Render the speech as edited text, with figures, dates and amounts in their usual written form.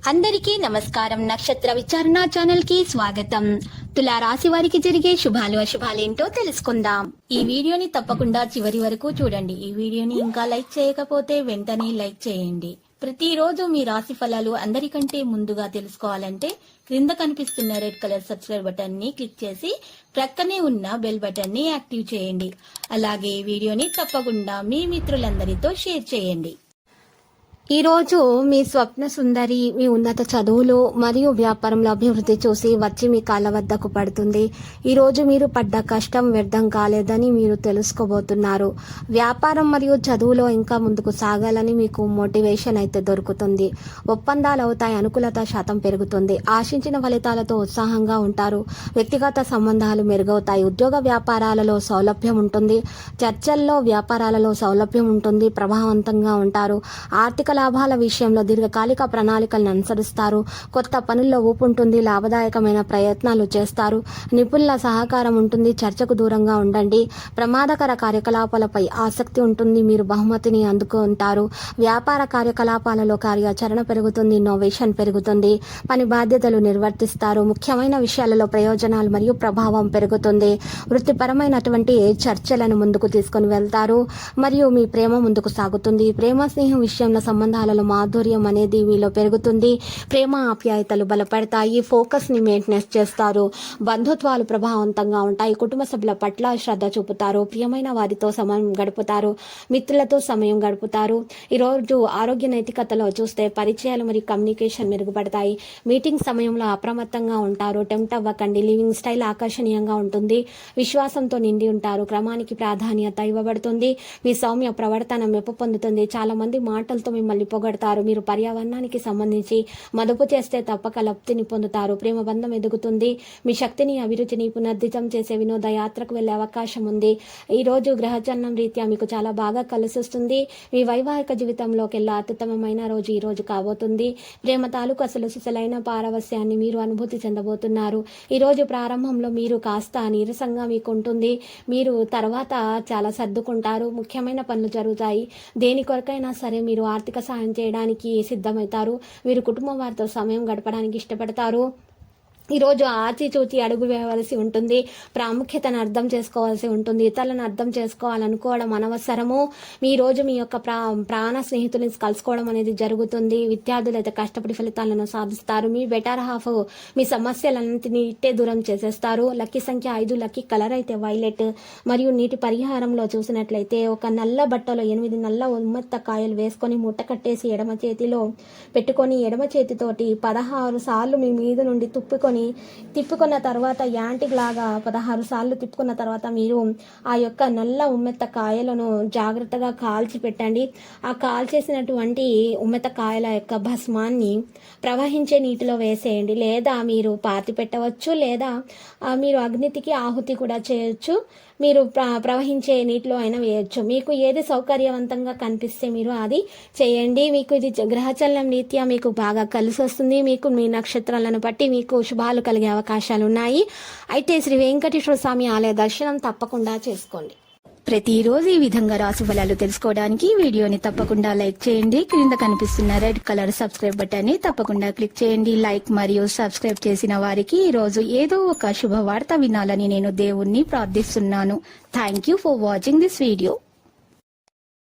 అందరికీ నమస్కారం. నక్షత్ర విచారణ ఛానల్ కి స్వాగతం. తులా రాశి వారికి జరిగే శుభాలు అశుభాలేంటో తెలుసుకుందాం. ఈ వీడియోని తప్పకుండా చివరి వరకు చూడండి. ఈ వీడియోని ఇంకా లైక్ చేయకపోతే వెంటనే లైక్ చేయండి. ప్రతిరోజు మీ రాశి ఫలాలు అందరికంటే ముందుగా తెలుసుకోవాలంటే క్రింద కనిపిస్తున్న రెడ్ కలర్ సబ్స్క్రైబ్ బటన్ ని క్లిక్ చేసి ప్రక్కనే ఉన్న బెల్ బటన్ ని యాక్టివ్ చేయండి. అలాగే ఈ వీడియోని తప్పకుండా మీ మిత్రులందరితో షేర్ చేయండి. ఈరోజు మీ స్వప్న సుందరి మీ ఉన్నత చదువులు మరియు వ్యాపారంలో అభివృద్ధి చూసి వచ్చి మీ కాళ్ళ వద్దకు పడుతుంది. ఈరోజు మీరు పడ్డ కష్టం వ్యర్థం కాలేదని మీరు తెలుసుకోబోతున్నారు. వ్యాపారం మరియు చదువులో ఇంకా ముందుకు సాగాలని మీకు మోటివేషన్ అయితే దొరుకుతుంది. ఒప్పందాలు అవుతాయి, అనుకూలత శాతం పెరుగుతుంది. ఆశించిన ఫలితాలతో ఉత్సాహంగా ఉంటారు. వ్యక్తిగత సంబంధాలు మెరుగవుతాయి. ఉద్యోగ వ్యాపారాలలో సౌలభ్యం ఉంటుంది. చర్చల్లో వ్యాపారాలలో సౌలభ్యం ఉంటుంది. ప్రభావవంతంగా ఉంటారు. ఆర్థిక లాభాల విషయంలో దీర్ఘకాలిక ప్రణాళికలను అనుసరిస్తారు. కొత్త పనుల్లో ఊపు ఉంటుంది. లాభదాయకమైన ప్రయత్నాలు చేస్తారు. నిపుణుల సహకారం ఉంటుంది. చర్చకు దూరంగా ఉండండి. ప్రమాదకర కార్యకలాపాలపై ఆసక్తి ఉంటుంది. మీరు బహుమతిని అందుకుంటారు. వ్యాపార కార్యకలాపాలలో కార్యాచరణ పెరుగుతుంది. ఇన్నోవేషన్ పెరుగుతుంది. పని బాధ్యతలు నిర్వర్తిస్తారు. ముఖ్యమైన విషయాలలో ప్రయోజనాలు మరియు ప్రభావం పెరుగుతుంది. వృత్తిపరమైనటువంటి చర్చలను ముందుకు తీసుకుని వెళ్తారు మరియు మీ ప్రేమ ముందుకు సాగుతుంది. ప్రేమ స్నేహం విషయంలో సంబంధాలలో మాధుర్యం అనేది మీలో పెరుగుతుంది. ప్రేమ ఆప్యాయతలు బలపడతాయి. ఫోకస్ ని మెయింటెనెన్స్ చేస్తారు. బంధుత్వాలు ప్రభావవంతంగా ఉంటాయి. కుటుంబ సభ్యుల పట్ల శ్రద్ధ చూపుతారు. ప్రియమైన వారితో సమయం గడుపుతారు. మిత్రులతో సమయం గడుపుతారు. ఈరోజు ఆరోగ్య నైతికతలో చూస్తే పరిచయాలు మరియు కమ్యూనికేషన్ మెరుగుపడతాయి. మీటింగ్ సమయంలో అప్రమత్తంగా ఉంటారు. టెంప్ట్ అవ్వకండి. లివింగ్ స్టైల్ ఆకర్షణీయంగా ఉంటుంది. విశ్వాసంతో నిండి ఉంటారు. క్రమానికి ప్రాధాన్యత ఇవ్వబడుతుంది. మీ సౌమ్య ప్రవర్తన మెప్పు పొందుతుంది. చాలా మంది మాటలతో మిమ్మల్ని పొగడతారు. మీరు పర్యావరణానికి సంబంధించి మదుపు చేస్తే తప్పక లబ్ధిని పొందుతారు. ప్రేమ బంధం ఎదుగుతుంది. మీ శక్తిని అభిరుచిని పునర్దితం చేసే వినోద యాత్రకు వెళ్లే అవకాశం ఉంది. ఈ రోజు గ్రహచలనం రీత్యా మీకు చాలా బాగా కలిసిస్తుంది. మీ వైవాహిక జీవితంలోకెల్లా అత్యుత్తమమైన రోజు ఈ రోజు కాబోతుంది. ప్రేమ తాలూకు అసలు సిసలైన పారవస్యాన్ని మీరు అనుభూతి చెందబోతున్నారు. ఈ రోజు ప్రారంభంలో మీరు కాస్త నీరసంగా మీకు ఉంటుంది. మీరు తర్వాత చాలా సర్దుకుంటారు. ముఖ్యమైన పనులు జరుగుతాయి. దేని కొరకైనా సరే మీరు ఆర్థిక సహాయం చేయడానికి సిద్ధమవుతారు. మీరు కుటుంబం వారితో సమయం గడపడానికి ఇష్టపడతారు. ఈరోజు ఆచితూచి అడుగు వేయవలసి ఉంటుంది. ప్రాముఖ్యతను అర్థం చేసుకోవాల్సి ఉంటుంది. ఇతరులను అర్థం చేసుకోవాలనుకోవడం అనవసరము. మీ రోజు మీ యొక్క ప్రాణ స్నేహితులను కలుసుకోవడం అనేది జరుగుతుంది. విద్యార్థులు అయితే కష్టపడి ఫలితాలను సాధిస్తారు. మీ బెటర్ హాఫ్ మీ సమస్యలన్నింటినీ ఇట్టే దూరం చేసేస్తారు. లక్కీ సంఖ్య 5, లక్కీ కలర్ అయితే వైలెట్. మరియు నీటి పరిహారంలో చూసినట్లయితే ఒక నల్ల బట్టలో 8 నల్ల ఉమ్మెత్త కాయలు వేసుకొని ముట్ట కట్టేసి ఎడమ చేతిలో పెట్టుకొని ఎడమ చేతితోటి 16 సార్లు మీ మీద నుండి తిప్పుకున్న తర్వాత యాంటిక్ లాగా 16 సార్లు తిప్పుకున్న తర్వాత మీరు ఆ యొక్క నల్ల ఉమ్మెత్త కాయలను జాగ్రత్తగా కాల్చి పెట్టండి. ఆ కాల్చేసినటువంటి ఉమ్మెత్త కాయల యొక్క భస్మాన్ని ప్రవహించే నీటిలో వేసేయండి. లేదా మీరు పాతి పెట్టవచ్చు, లేదా మీరు అగ్నికి ఆహుతి కూడా చేయొచ్చు. మీరు ప్రవహించే నీటిలో అయినా వేయచ్చు. మీకు ఏది సౌకర్యవంతంగా కనిపిస్తే మీరు అది చేయండి. మీకు ఇది గ్రహచలనం రీత్యా మీకు బాగా కలిసి వస్తుంది. మీకు మీ నక్షత్రాలను బట్టి మీకు శుభాలు కలిగే అవకాశాలు ఉన్నాయి. అయితే శ్రీ వెంకటేశ్వర స్వామి ఆలయ దర్శనం తప్పకుండా చేసుకోండి. ప్రతిరోజు ఈ విధంగా రాశి ఫలాలు తెలుసుకోవడానికి వీడియోని తప్పకుండా లైక్ చేయండి. క్రింద కనిపిస్తున్న రెడ్ కలర్ సబ్స్క్రైబ్ బటన్ ని తప్పకుండా క్లిక్ చేయండి. లైక్ మరియు సబ్స్క్రైబ్ చేసిన వారికి ఈ రోజు ఏదో ఒక శుభవార్త వినాలని నేను దేవుణ్ణి ప్రార్థిస్తున్నాను. Thank you for watching this video.